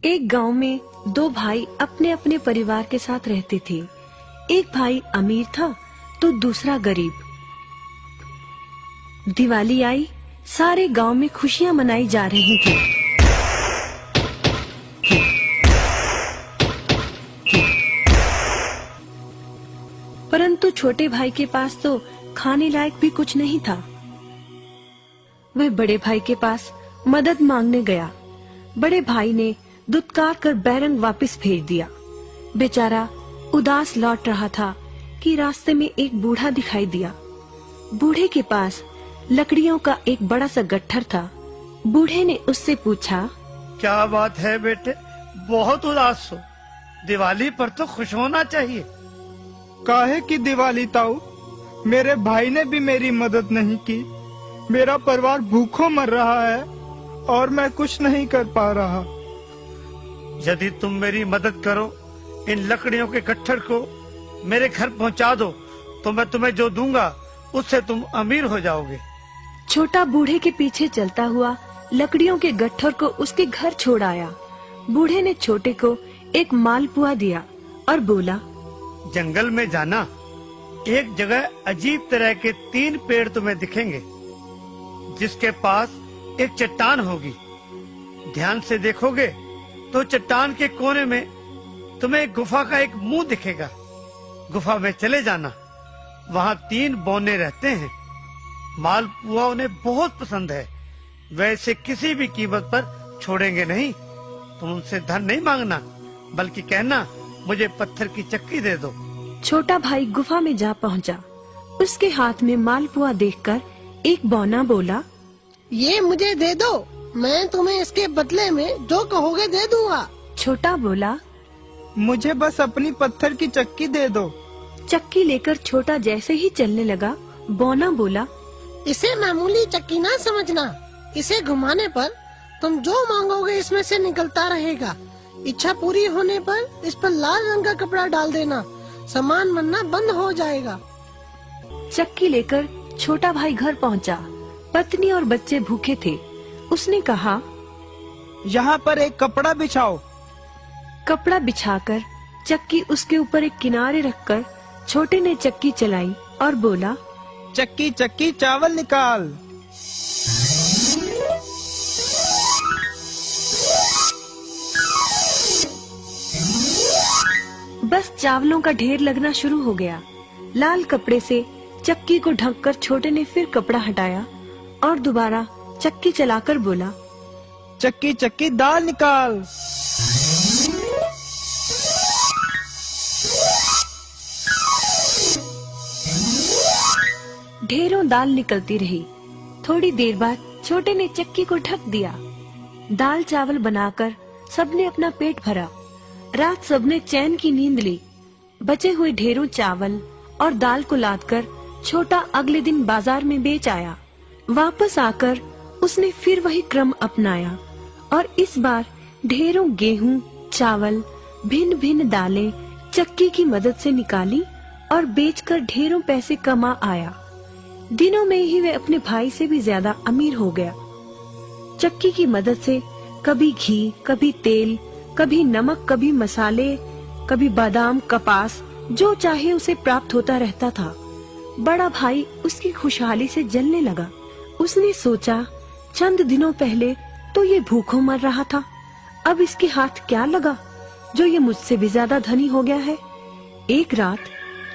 एक गांव में दो भाई अपने अपने परिवार के साथ रहते थे। एक भाई अमीर था तो दूसरा गरीब। दिवाली आई, सारे गांव में खुशियां मनाई जा रही थी। परंतु छोटे भाई के पास तो खाने लायक भी कुछ नहीं था। वह बड़े भाई के पास मदद मांगने गया। बड़े भाई ने दुत्कार कर बैरंग वापस भेज दिया। बेचारा उदास लौट रहा था कि रास्ते में एक बूढ़ा दिखाई दिया। बूढ़े के पास लकड़ियों का एक बड़ा सा गट्ठर था। बूढ़े ने उससे पूछा, क्या बात है बेटे, बहुत उदास हो? दिवाली पर तो खुश होना चाहिए। काहे की दिवाली ताऊ, मेरे भाई ने भी मेरी मदद नहीं की। मेरा परिवार भूखों मर रहा है और मैं कुछ नहीं कर पा रहा। यदि तुम मेरी मदद करो, इन लकड़ियों के गट्ठर को मेरे घर पहुंचा दो, तो मैं तुम्हें जो दूंगा उससे तुम अमीर हो जाओगे। छोटा बूढ़े के पीछे चलता हुआ लकड़ियों के गट्ठर को उसके घर छोड़ आया। बूढ़े ने छोटे को एक मालपुआ दिया और बोला, जंगल में जाना, एक जगह अजीब तरह के 3 पेड़ तुम्हें दिखेंगे, जिसके पास एक चट्टान होगी। ध्यान से देखोगे तो चट्टान के कोने में तुम्हें एक गुफा का एक मुंह दिखेगा। गुफा में चले जाना, वहाँ 3 बौने रहते हैं। मालपुआ उन्हें बहुत पसंद है, वैसे किसी भी कीमत पर छोड़ेंगे नहीं। तुम उनसे धन नहीं मांगना, बल्कि कहना मुझे पत्थर की चक्की दे दो। छोटा भाई गुफा में जा पहुंचा। उसके हाथ में मालपुआ देखकर एक बौना बोला, ये मुझे दे दो, मैं तुम्हें इसके बदले में जो कहोगे दे दूंगा। छोटा बोला, मुझे बस अपनी पत्थर की चक्की दे दो। चक्की लेकर छोटा जैसे ही चलने लगा, बौना बोला, इसे मामूली चक्की ना समझना। इसे घुमाने पर तुम जो मांगोगे इसमें से निकलता रहेगा। इच्छा पूरी होने पर इस पर लाल रंग का कपड़ा डाल देना, सामान बनना बंद हो जाएगा। चक्की लेकर छोटा भाई घर पहुंचा। पत्नी और बच्चे भूखे थे। उसने कहा, यहाँ पर एक कपड़ा बिछाओ। कपड़ा बिछाकर चक्की उसके ऊपर एक किनारे रखकर छोटे ने चक्की चलाई और बोला, चक्की चक्की चावल निकाल। बस चावलों का ढेर लगना शुरू हो गया। लाल कपड़े से चक्की को ढककर छोटे ने फिर कपड़ा हटाया और दोबारा चक्की चलाकर बोला, चक्की चक्की दाल निकाल। ढेरों दाल निकलती रही। थोड़ी देर बाद छोटे ने चक्की को ढक दिया। दाल चावल बनाकर सबने अपना पेट भरा। रात सबने चैन की नींद ली। बचे हुए ढेरों चावल और दाल को लादकर छोटा अगले दिन बाजार में बेच आया। वापस आकर उसने फिर वही क्रम अपनाया और इस बार ढेरों गेहूं, चावल, भिन्न भिन्न दालें चक्की की मदद से निकाली और बेचकर ढेरों पैसे कमा आया। दिनों में ही वह अपने भाई से भी ज्यादा अमीर हो गया। चक्की की मदद से कभी घी, कभी तेल, कभी नमक, कभी मसाले, कभी बादाम, कपास, जो चाहे उसे प्राप्त होता रहता था। बड़ा भाई उसकी खुशहाली से जलने लगा। उसने सोचा, चंद दिनों पहले तो ये भूखों मर रहा था, अब इसके हाथ क्या लगा जो ये मुझसे भी ज्यादा धनी हो गया है। एक रात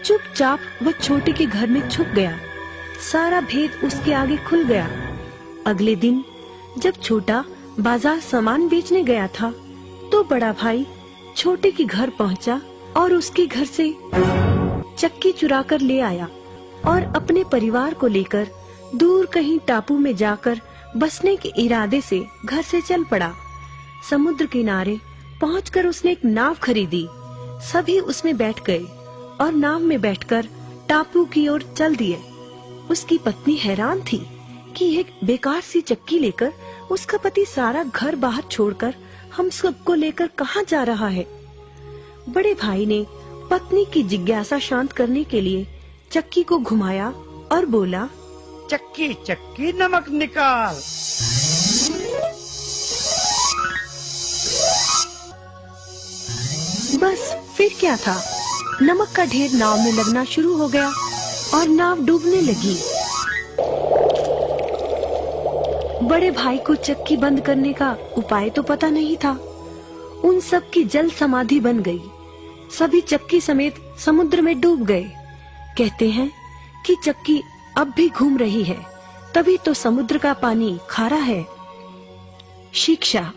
चुपचाप वह छोटे के घर में छुप गया। सारा भेद उसके आगे खुल गया। अगले दिन जब छोटा बाजार सामान बेचने गया था, तो बड़ा भाई छोटे के घर पहुंचा और उसके घर से चक्की चुरा कर ले आया और अपने परिवार को लेकर दूर कहीं टापू में जाकर बसने के इरादे से घर से चल पड़ा। समुद्र किनारे पहुंचकर उसने एक नाव खरीदी। सभी उसमें बैठ गए और नाव में बैठकर टापू की ओर चल दिए। उसकी पत्नी हैरान थी कि एक बेकार सी चक्की लेकर उसका पति सारा घर बाहर छोड़कर हम सबको लेकर कहाँ जा रहा है। बड़े भाई ने पत्नी की जिज्ञासा शांत करने के लिए चक्की को घुमाया और बोला, चक्की चक्की नमक निकाल। बस फिर क्या था, नमक का ढेर नाव में लगना शुरू हो गया और नाव डूबने लगी। बड़े भाई को चक्की बंद करने का उपाय तो पता नहीं था। उन सब की जल समाधि बन गई। सभी चक्की समेत समुद्र में डूब गए। कहते हैं कि चक्की अब भी घूम रही है, तभी तो समुद्र का पानी खारा है। शिक्षा,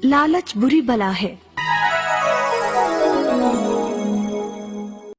लालच बुरी बला है।